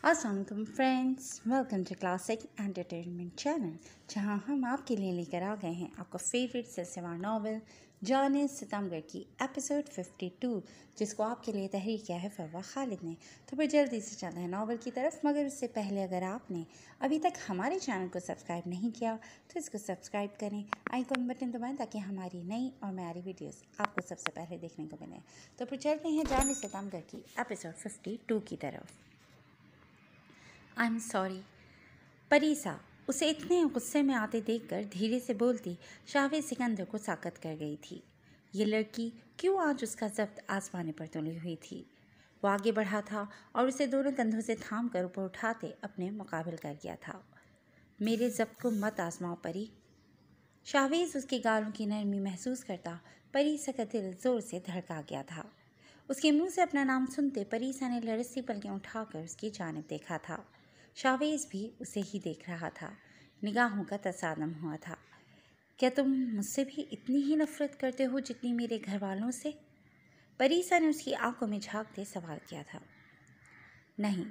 अस्सलाम friends, welcome to classic entertainment channel, जहां हम आपके लिए लेकर आ गए हैं आपका फेवरेट सिलसिलेवार नावल जाने सितमगर की एपिसोड 52, जिसको आपके लिए तहरीर किया है फरवा खालिद ने। तो फिर जल्दी से चलते हैं नावल की तरफ, मगर उससे पहले अगर आपने अभी तक हमारे चैनल को सब्सक्राइब नहीं किया तो इसको सब्सक्राइब करें, आइकॉन बटन दबाएं ताकि हमारी नई और म्यारी वीडियोस आपको सबसे पहले देखने को मिले। तो फिर चलते हैं जाने सितमगर की एपिसोड 52 की तरफ। I am sorry. परीसा उसे इतने गुस्से में आते देखकर धीरे से बोलती शाहवेज सिकंदर को साकत कर गई थी। ये लड़की क्यों आज उसका जब्त आसमाने पर तुली हुई थी। वो आगे बढ़ा था और उसे दोनों कंधों से थाम कर ऊपर उठाते अपने मुकाबिल कर गया था। मेरे जब्त को मत आजमाओ परी। शाहवेज उसके गालों की नरमी महसूस करता परीसा का दिल जोर से धड़का गया था। उसके मुंह से अपना नाम सुनते परीसा ने लरसती पलकें उठाकर उसकी जानिब देखा था। शाहवेज भी उसे ही देख रहा था। निगाहों का तसादम हुआ था। क्या तुम मुझसे भी इतनी ही नफरत करते हो जितनी मेरे घर वालों से? परीसा ने उसकी आंखों में झांकते सवाल किया था। नहीं,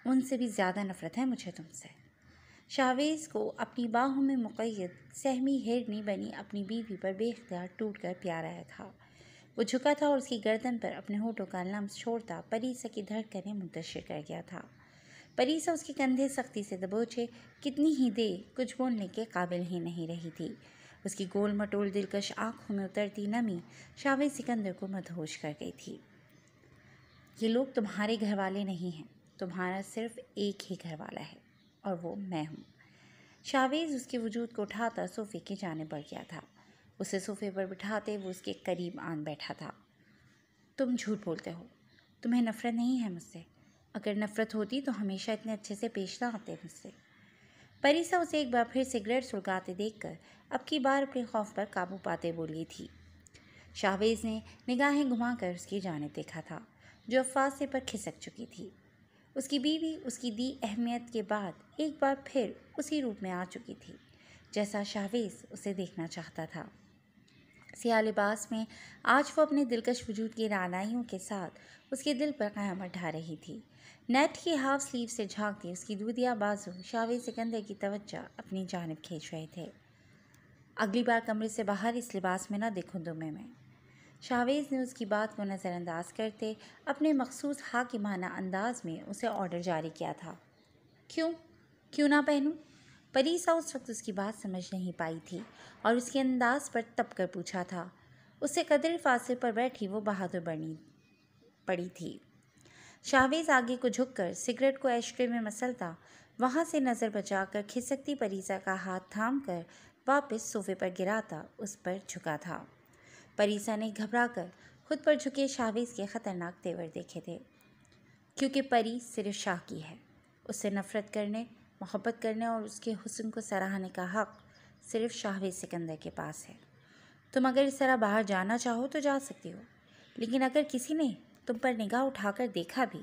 उनसे भी ज़्यादा नफरत है मुझे तुमसे। शाहवेज को अपनी बाहों में मुक़य्यद सहमी हिरनी बनी अपनी बीवी पर बेख्तियार टूट कर प्यार आया था। वो झुका था और उसकी गर्दन पर अपने होठों का लम्स छोड़ता परीसा की धड़कनें मुंतशिर कर गया था। परीसा उसके कंधे सख्ती से दबोचे कितनी ही देर कुछ बोलने के काबिल ही नहीं रही थी। उसकी गोल मटोल दिलकश आंखों में उतरती नमी शाहवेज सिकंदर को मदहोश कर गई थी। ये लोग तुम्हारे घर वाले नहीं हैं, तुम्हारा सिर्फ एक ही घर वाला है और वो मैं हूँ। शाहवेज उसके वजूद को उठाता सोफे के जाने बढ़ गया था। उसे सोफे पर बिठाते वो उसके करीब आन बैठा था। तुम झूठ बोलते हो, तुम्हें नफरत नहीं है मुझसे। अगर नफरत होती तो हमेशा इतने अच्छे से पेश ना आते मुझसे। परीसा उसे एक बार फिर सिगरेट सुलगाते देखकर अब की बार अपने खौफ पर काबू पाते बोली थी। शाहवेज ने निगाहें घुमाकर उसकी जानिब देखा था, जो फांसे पर खिसक चुकी थी। उसकी बीवी उसकी दी अहमियत के बाद एक बार फिर उसी रूप में आ चुकी थी जैसा शाहवेज उसे देखना चाहता था। सियाह लिबास में आज वो अपने दिलकश वजूद की रानाइयों के साथ उसके दिल पर क़यामत ढा रही थी। नेट की हाफ स्लीव से झांकती उसकी दूधिया बाजू शाहवेज सिकंदर की तवज्जो अपनी जानिब खींच रहे थे। अगली बार कमरे से बाहर इस लिबास में ना देखूं तुम्हें मैं। शाहवेज ने उसकी बात को नज़रअंदाज करते अपने मखसूस हाकिमाना अंदाज में उसे ऑर्डर जारी किया था। क्यों ना पहनूं? परीसा उस वक्त उसकी बात समझ नहीं पाई थी और उसके अंदाज पर तप कर पूछा था। उससे कदर फासले पर बैठी वो बहादुर बनी पड़ी थी। शाहवेज आगे को झुककर सिगरेट को एशट्रे में मसलता वहाँ से नज़र बचाकर खिसकती परीसा का हाथ थामकर वापस सोफे पर गिराता उस पर झुका था। परीसा ने घबराकर खुद पर झुके शाहवेज के ख़तरनाक तेवर देखे थे, क्योंकि परी सिर्फ शाह की है। उससे नफ़रत करने, मोहब्बत करने और उसके हुस्न को सराहने का हक़ सिर्फ शाहवेज सिकंदर के पास है। तुम अगर इस तरह बाहर जाना चाहो तो जा सकती हो, लेकिन अगर किसी ने तुम पर निगाह उठाकर देखा भी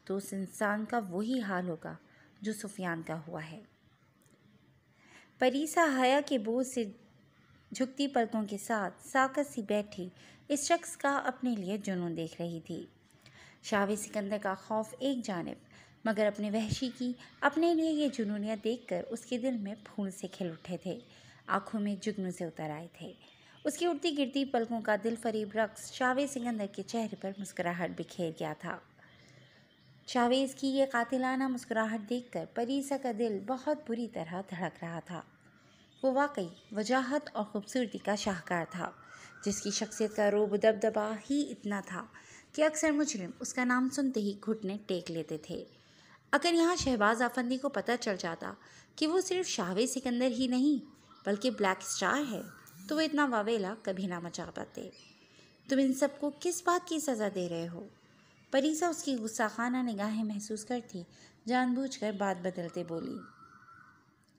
तो उस इंसान का वही हाल होगा जो सुफियान का हुआ है। परीसा हया के बोझ से झुकती पलकों के साथ साकत सी बैठी इस शख्स का अपने लिए जुनून देख रही थी। शाहवेज सिकंदर का खौफ एक जानिब, मगर अपने वहशी की अपने लिए ये जुनूनियत देखकर उसके दिल में फूल से खिल उठे थे, आंखों में जुगनू से उतर आए थे। उसकी उड़ती गिरती पलकों का दिल फरीब रक्स शाहवेज सिकंदर के चेहरे पर मुस्कुराहट बिखेर गया था। शाहवेज की ये कातिलाना मुस्कुराहट देखकर परीसा का दिल बहुत बुरी तरह धड़क रहा था। वो वाकई वजाहत और ख़ूबसूरती का शाहकार था, जिसकी शख्सियत का रोब दबदबा ही इतना था कि अक्सर मुजरिम उसका नाम सुनते ही घुटने टेक लेते थे। अगर यहाँ शहबाज आफंदी को पता चल जाता कि वो सिर्फ शाहवेज सिकंदर ही नहीं बल्कि ब्लैक स्टार है, तो वो इतना वावेला कभी ना मचा पाते। तुम इन सबको किस बात की सज़ा दे रहे हो? परीसा उसकी गुस्साखाना निगाहें महसूस करती जानबूझकर बात बदलते बोली,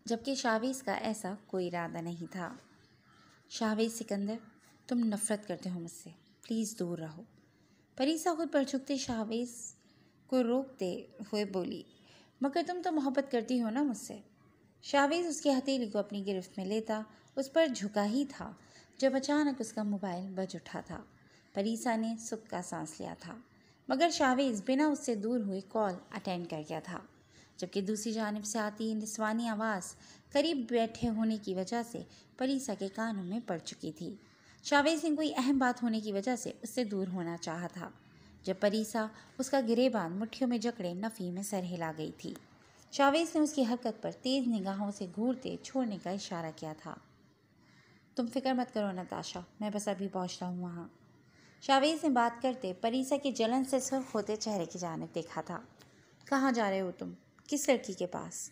जबकि शाहवेज का ऐसा कोई इरादा नहीं था। शाहवेज सिकंदर, तुम नफ़रत करते हो मुझसे, प्लीज़ दूर रहो। परीसा खुद पर झुकते शाहवेज को रोकते हुए बोली, मगर तुम तो मोहब्बत करती हो ना मुझसे। शाहवेज उसकी हथेली को अपनी गिरफ्त में लेता उस पर झुका ही था जब अचानक उसका मोबाइल बज उठा था। परीसा ने सुख का सांस लिया था, मगर शाहवेज बिना उससे दूर हुए कॉल अटेंड कर गया था। जबकि दूसरी जानिब से आती निस्वानी आवाज़ करीब बैठे होने की वजह से परीसा के कानों में पड़ चुकी थी। शावेज ने कोई अहम बात होने की वजह से उससे दूर होना चाहा था। जब परीसा उसका गिरेबान मुट्ठियों में जकड़े नफ़ी में सर हिला गई थी, शावेज ने उसकी हरकत पर तेज निगाहों से घूरते छोड़ने का इशारा किया था। तुम फिक्र मत करो नताशा, मैं बस अभी पहुंचता हूँ वहाँ। शावेज ने बात करते परीसा के जलन से सुर्ख होते चेहरे की जानिब देखा था। कहाँ जा रहे हो तुम? किस लड़की के पास?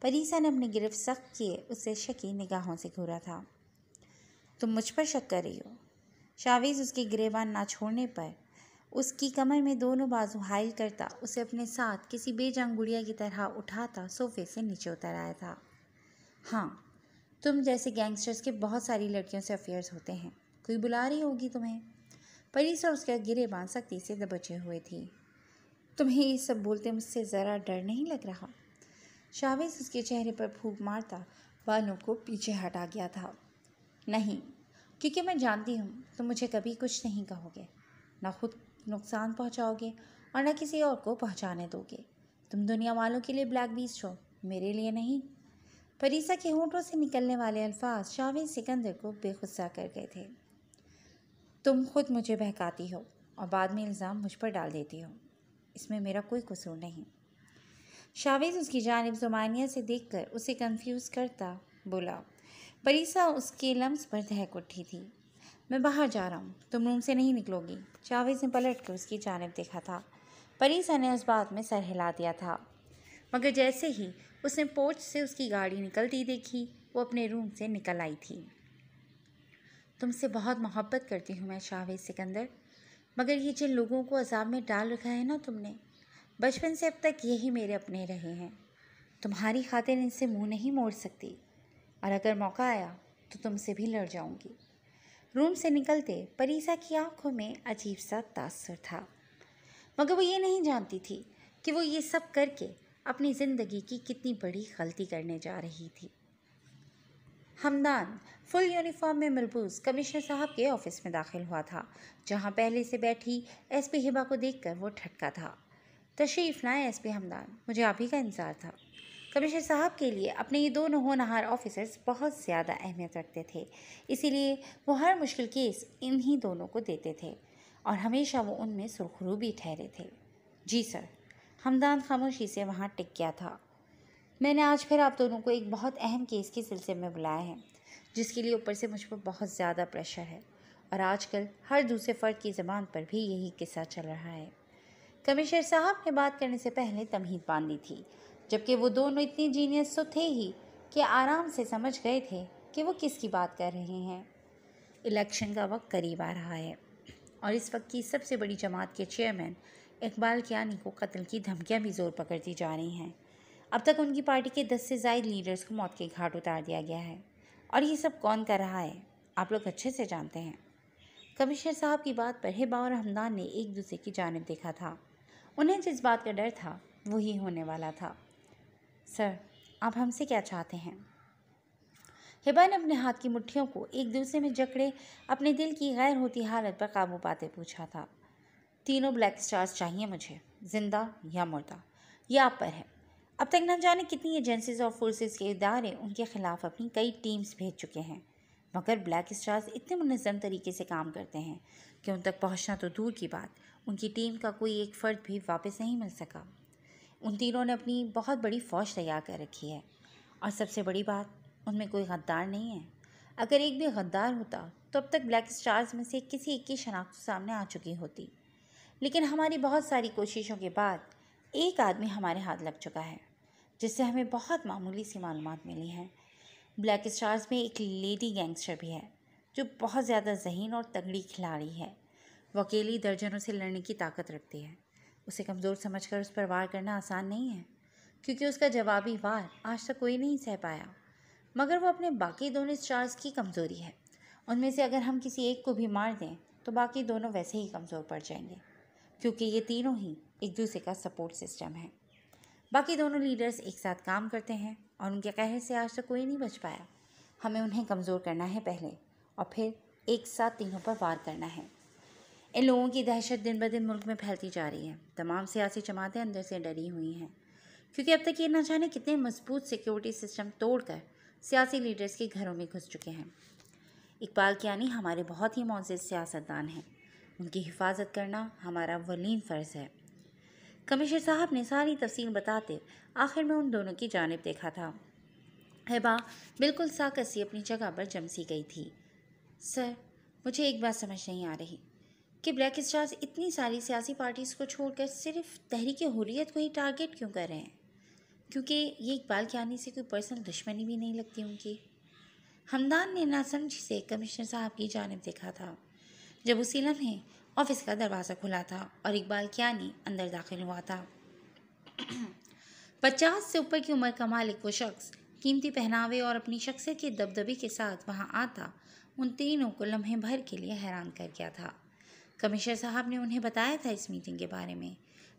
परीसा ने अपनी गिरफ्त सख्त किए उससे शकी निगाहों से घूरा था। तुम मुझ पर शक कर रही हो? शावेज उसकी गिरेबान ना छोड़ने पर उसकी कमर में दोनों बाजू हाइल करता उसे अपने साथ किसी बेजान गुड़िया की तरह उठाता सोफे से नीचे उतर आया था। हाँ, तुम जैसे गैंगस्टर्स के बहुत सारी लड़कियों से अफेयर्स होते हैं। कोई बुला रही होगी तुम्हें। परीसा उसका गिरेबान सख्ती से दबोचे हुए थी। तुम्हें ये सब बोलते मुझसे ज़रा डर नहीं लग रहा? शावेज उसके चेहरे पर फूंक मारता बालों को पीछे हटा गया था। नहीं, क्योंकि मैं जानती हूँ तुम मुझे कभी कुछ नहीं कहोगे, ना खुद नुकसान पहुँचाओगे और न किसी और को पहुँचाने दोगे। तुम दुनिया वालों के लिए ब्लैक बीस्ट हो, मेरे लिए नहीं। परीसा के होंठों से निकलने वाले अल्फाज शावेज सिकंदर को बेगुस्सा कर गए थे। तुम खुद मुझे बहकाती हो और बाद में इल्ज़ाम मुझ पर डाल देती हो। इसमें मेरा कोई कसूर नहीं। शावेज उसकी जानिब ज़ुमानिया से देखकर उसे कंफ्यूज करता बोला। परीसा उसके लम्स पर दहक उठी थी। मैं बाहर जा रहा हूँ, तुम रूम से नहीं निकलोगी। शावेज ने पलट कर उसकी जानिब देखा था। परीसा ने उस बात में सर हिला दिया था, मगर जैसे ही उसने पोर्च से उसकी गाड़ी निकलती देखी, वो अपने रूम से निकल आई थी। तुमसे बहुत मोहब्बत करती हूँ मैं शावेज सिकंदर, मगर ये जिन लोगों को अजाब में डाल रखा है ना तुमने, बचपन से अब तक यही मेरे अपने रहे हैं। तुम्हारी खातिर इनसे मुंह नहीं मोड़ सकती, और अगर मौका आया तो तुमसे भी लड़ जाऊंगी। रूम से निकलते परीसा की आंखों में अजीब सा तासुर था, मगर वो ये नहीं जानती थी कि वो ये सब करके अपनी ज़िंदगी की कितनी बड़ी गलती करने जा रही थी। हमदान फुल यूनिफॉर्म में मलबूस कमिश्नर साहब के ऑफिस में दाखिल हुआ था, जहां पहले से बैठी एसपी हिबा को देखकर वो ठटका था। तशरीफ़ लाएं एसपी हमदान, मुझे आप ही का इंतज़ार था। कमिश्नर साहब के लिए अपने ये दोनों होनहार ऑफिसर्स बहुत ज़्यादा अहमियत रखते थे, इसीलिए वो हर मुश्किल केस इन्हीं दोनों को देते थे और हमेशा वो उनमें सुरखरू भी ठहरे थे। जी सर। हमदान खामोशी से वहाँ टिक गया था। मैंने आज फिर आप दोनों को एक बहुत अहम केस के सिलसिले में बुलाया है, जिसके लिए ऊपर से मुझ पर बहुत ज़्यादा प्रेशर है, और आजकल हर दूसरे फ़र्द की ज़बान पर भी यही किस्सा चल रहा है। कमिश्नर साहब ने बात करने से पहले तमहीद बांधी थी, जबकि वो दोनों इतने जीनियस तो थे ही कि आराम से समझ गए थे कि वो किसकी बात कर रहे हैं। इलेक्शन का वक्त करीब आ रहा है और इस वक्त की सबसे बड़ी जमात के चेयरमैन इकबाल कियानी को कत्ल की धमकियां भी जोर पकड़ती जा रही हैं। अब तक उनकी पार्टी के 10 से ज़ायद लीडर्स को मौत के घाट उतार दिया गया है, और ये सब कौन कर रहा है आप लोग अच्छे से जानते हैं। कमिश्नर साहब की बात पर हिबा और हमदान ने एक दूसरे की जानिब देखा था। उन्हें जिस बात का डर था वही होने वाला था। सर, आप हमसे क्या चाहते हैं? हिबा ने अपने हाथ की मुट्ठियों को एक दूसरे में जकड़े अपने दिल की गैर होती हालत पर काबू पाते पूछा था। तीनों ब्लैक स्टार्स चाहिए मुझे, जिंदा या मुर्दा, यह आप पर है। अब तक न जाने कितनी एजेंसीज और फोर्सेस के इदारे उनके खिलाफ अपनी कई टीम्स भेज चुके हैं, मगर ब्लैक स्टार्स इतने मुनज़्ज़म तरीके से काम करते हैं कि उन तक पहुंचना तो दूर की बात, उनकी टीम का कोई एक फ़र्द भी वापस नहीं मिल सका। उन तीनों ने अपनी बहुत बड़ी फ़ौज तैयार कर रखी है, और सबसे बड़ी बात, उनमें कोई गद्दार नहीं है। अगर एक भी गद्दार होता तो अब तक ब्लैक स्टार्स में से किसी एक की शनाख्त सामने आ चुकी होती, लेकिन हमारी बहुत सारी कोशिशों के बाद एक आदमी हमारे हाथ लग चुका है, जिससे हमें बहुत मामूली सी मालूमात मिली हैं। ब्लैक स्टार्स में एक लेडी गैंगस्टर भी है जो बहुत ज़्यादा ज़हीन और तगड़ी खिलाड़ी है। वो अकेली दर्जनों से लड़ने की ताकत रखती है। उसे कमज़ोर समझकर उस पर वार करना आसान नहीं है, क्योंकि उसका जवाबी वार आज तक कोई नहीं सह पाया। मगर वो अपने बाकी दोनों स्टार्स की कमज़ोरी है। उनमें से अगर हम किसी एक को भी मार दें तो बाकी दोनों वैसे ही कमज़ोर पड़ जाएंगे, क्योंकि ये तीनों ही एक दूसरे का सपोर्ट सिस्टम है। बाकी दोनों लीडर्स एक साथ काम करते हैं और उनके कहर से आज तक कोई नहीं बच पाया। हमें उन्हें कमज़ोर करना है पहले, और फिर एक साथ तीनों पर वार करना है। इन लोगों की दहशत दिन ब दिन मुल्क में फैलती जा रही है। तमाम सियासी जमातें अंदर से डरी हुई हैं, क्योंकि अब तक ये ना जाने कितने मजबूत सिक्योरिटी सिस्टम तोड़कर सियासी लीडर्स के घरों में घुस चुके हैं। इकबाल कियानी हमारे बहुत ही मोअज़्ज़ज़ सियासतदान हैं। उनकी हिफाजत करना हमारा वलीन फ़र्ज़ है। कमिश्नर साहब ने सारी तफसील बताते आखिर में उन दोनों की जानिब देखा था। हिबा बिल्कुल साकसी अपनी जगह पर जम सी गई थी। सर, मुझे एक बात समझ नहीं आ रही कि ब्लैक स्टार्स इतनी सारी सियासी पार्टीज़ को छोड़कर सिर्फ तहरीक हुर्रियत को ही टारगेट क्यों कर रहे हैं? क्योंकि ये इकबाल कियानी से कोई पर्सनल दुश्मनी भी नहीं लगती उनकी। हमदान ने नासमझी से कमिश्नर साहब की जानिब देखा था। जब उसी लम्हे ऑफिस का दरवाज़ा खुला था और इकबाल कियानी अंदर दाखिल हुआ था। 50 से ऊपर की उम्र का मालिक वो शख्स कीमती पहनावे और अपनी शख्सियत के दबदबे के साथ वहां आता उन तीनों को लम्हे भर के लिए हैरान कर गया था। कमिश्नर साहब ने उन्हें बताया था इस मीटिंग के बारे में,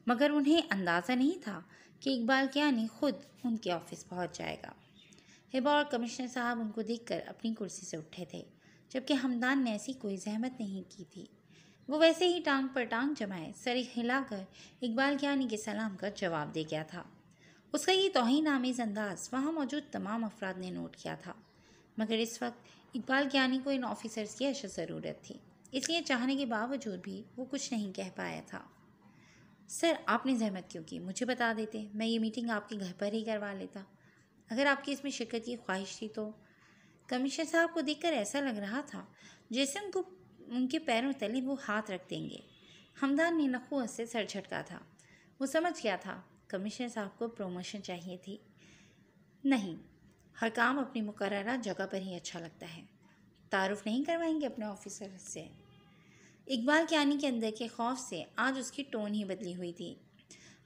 मगर उन्हें अंदाज़ा नहीं था कि इकबाल कियानी खुद उनके ऑफिस पहुंच जाएगा। हिबा और कमिश्नर साहब उनको देखकर अपनी कुर्सी से उठे थे, जबकि हमदान ने ऐसी कोई जहमत नहीं की थी। वो वैसे ही टांग पर टांग जमाए सर हिलाकर इकबाल कियानी के सलाम का जवाब दे गया था। उसका ये तौहीन आमेज़ अंदाज वहाँ मौजूद तमाम अफराद ने नोट किया था, मगर इस वक्त इकबाल कियानी को इन ऑफिसर्स की अशद ज़रूरत थी, इसलिए चाहने के बावजूद भी वो कुछ नहीं कह पाया था। सर, आपने जहमत क्यों की? मुझे बता देते, मैं ये मीटिंग आपके घर पर ही करवा लेता। अगर आपकी इसमें शिरकत की ख्वाहिश थी तो। कमिश्नर साहब को देखकर ऐसा लग रहा था जैसे उनके पैरों तले वो हाथ रख देंगे। हमदान ने नखुअत से सर झटका था। वो समझ गया था कमिश्नर साहब को प्रमोशन चाहिए थी। नहीं, हर काम अपनी मुकर्ररा जगह पर ही अच्छा लगता है। तारुफ नहीं करवाएंगे अपने ऑफिसर से? इकबाल कियानी के अंदर के खौफ से आज उसकी टोन ही बदली हुई थी।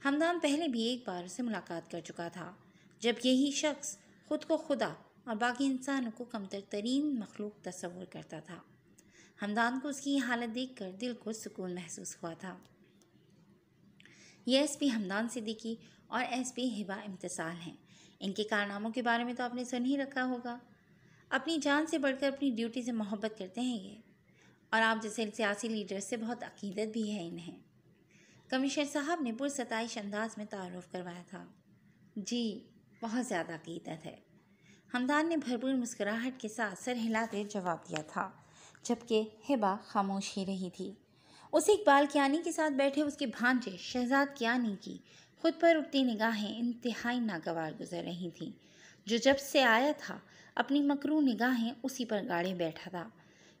हमदान पहले भी एक बार उससे मुलाकात कर चुका था, जब यही शख्स खुद को खुदा और बाकी इंसानों को कमतर तरीन मखलूक तस्वुर करता था। हमदान को उसकी हालत देखकर दिल को सुकून महसूस हुआ था। यह एसपी हमदान सिद्दीकी और एसपी हिबा इम्तिसाल हैं। इनके कारनामों के बारे में तो आपने सुन ही रखा होगा। अपनी जान से बढ़कर अपनी ड्यूटी से मोहब्बत करते हैं ये, और आप जैसे सियासी लीडर से बहुत अकीदत भी है इन्हें। कमिश्नर साहब ने पुरसताइश अंदाज में तारुफ करवाया था। जी, बहुत ज़्यादा अकीदत है। हमदान ने भरपूर मुस्कुराहट के साथ सर हिलाते जवाब दिया था, जबकि हिबा खामोश ही रही थी। उसे इकबाल कियानी के साथ बैठे उसके भांजे शहजाद कियानी की खुद पर उठती निगाहें इंतहाई नागवार गुजर रही थीं। जो जब से आया था अपनी मकरू निगाहें उसी पर गाड़े बैठा था।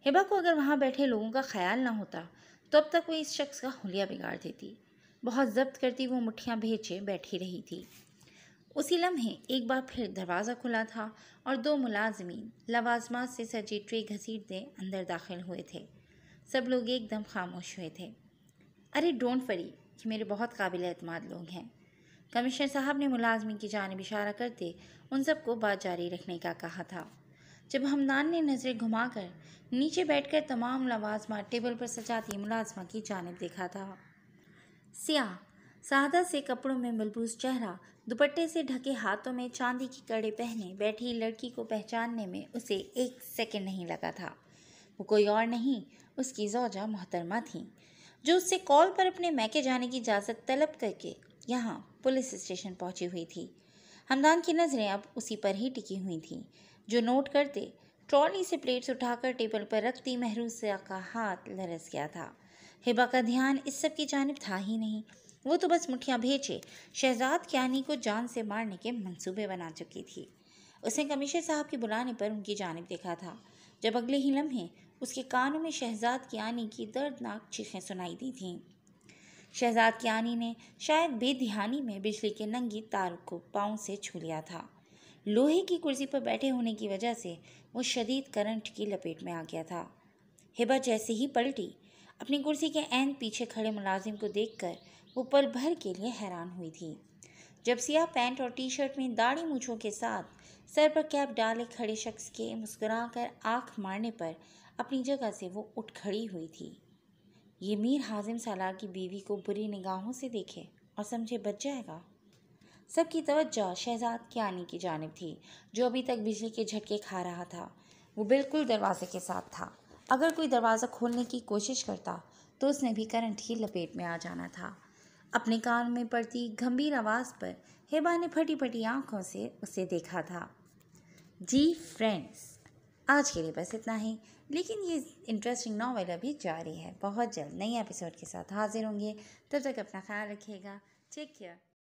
हिबा को अगर वहाँ बैठे लोगों का ख्याल ना होता तो अब तक वो इस शख्स का हुलिया बिगाड़ देती। बहुत जब्त करती वो मुट्ठियाँ भेजे बैठी रही थी। उसी लम्हे एक बार फिर दरवाज़ा खुला था और दो मुलाजमीन लवाजमात से सजी ट्रे घसीटते अंदर दाखिल हुए थे। सब लोग एकदम खामोश हुए थे। अरे डोंट वरी, ये मेरे बहुत काबिल एतमाद लोग हैं। कमिश्नर साहब ने मुलाजमीन की जानिब इशारा करते उन सबको बात जारी रखने का कहा था। जब हमदान ने नज़रें घुमाकर नीचे बैठकर तमाम लवाजमात टेबल पर सजाती मुलाजमा की जानिब देखा था। सियाह सादा से कपड़ों में मलबूस चेहरा, दुपट्टे से ढके हाथों में चांदी की कड़े पहने बैठी लड़की को पहचानने में उसे एक सेकंड नहीं लगा था। वो कोई और नहीं, उसकी ज़ौजा मोहतरमा थी, जो उससे कॉल पर अपने मैके जाने की इजाज़त तलब करके यहाँ पुलिस स्टेशन पहुँची हुई थी। हमदान की नज़रें अब उसी पर ही टिकी हुई थीं, जो नोट करते ट्रॉली से प्लेट्स उठाकर टेबल पर रखती महरूसा का हाथ लरस गया था। हिबा का ध्यान इस सब की जानिब था ही नहीं। वो तो बस मुठ्ठियाँ भेजे शहजाद कियानी को जान से मारने के मंसूबे बना चुकी थी। उसने कमिश्नर साहब के बुलाने पर उनकी जानिब देखा था, जब अगले ही लम्हे उसके कानों में शहजाद कियानी की दर्दनाक चीखें सुनाई दी थीं। शहजाद कियानी ने शायद बेध्यानी में बिजली के नंगी तार को पाँव से छू लिया था। लोहे की कुर्सी पर बैठे होने की वजह से वो शदीद करंट की लपेट में आ गया था। हिबा जैसे ही पलटी, अपनी कुर्सी के ऐन पीछे खड़े मुलाजिम को देखकर वो पल भर के लिए हैरान हुई थी। जब सियाह पैंट और टी शर्ट में दाढ़ी मूंछों के साथ सर पर कैप डाले खड़े शख्स के मुस्कुराकर आंख मारने पर अपनी जगह से वो उठ खड़ी हुई थी। ये मीर हाजिम सालार की बीवी को बुरी निगाहों से देखे और समझे बच जाएगा। सबकी तवज्जो शहजाद कियानी की जानिब थी, जो अभी तक बिजली के झटके खा रहा था। वो बिल्कुल दरवाजे के साथ था। अगर कोई दरवाज़ा खोलने की कोशिश करता तो उसने भी करंट की लपेट में आ जाना था। अपने कान में पड़ती गंभीर आवाज़ पर हिबा ने फटी फटी आंखों से उसे देखा था। जी फ्रेंड्स, आज के लिए बस इतना ही, लेकिन ये इंटरेस्टिंग नॉवेल अभी जारी है। बहुत जल्द नई एपिसोड के साथ हाजिर होंगे। तब तक अपना ख्याल रखिएगा। Take care.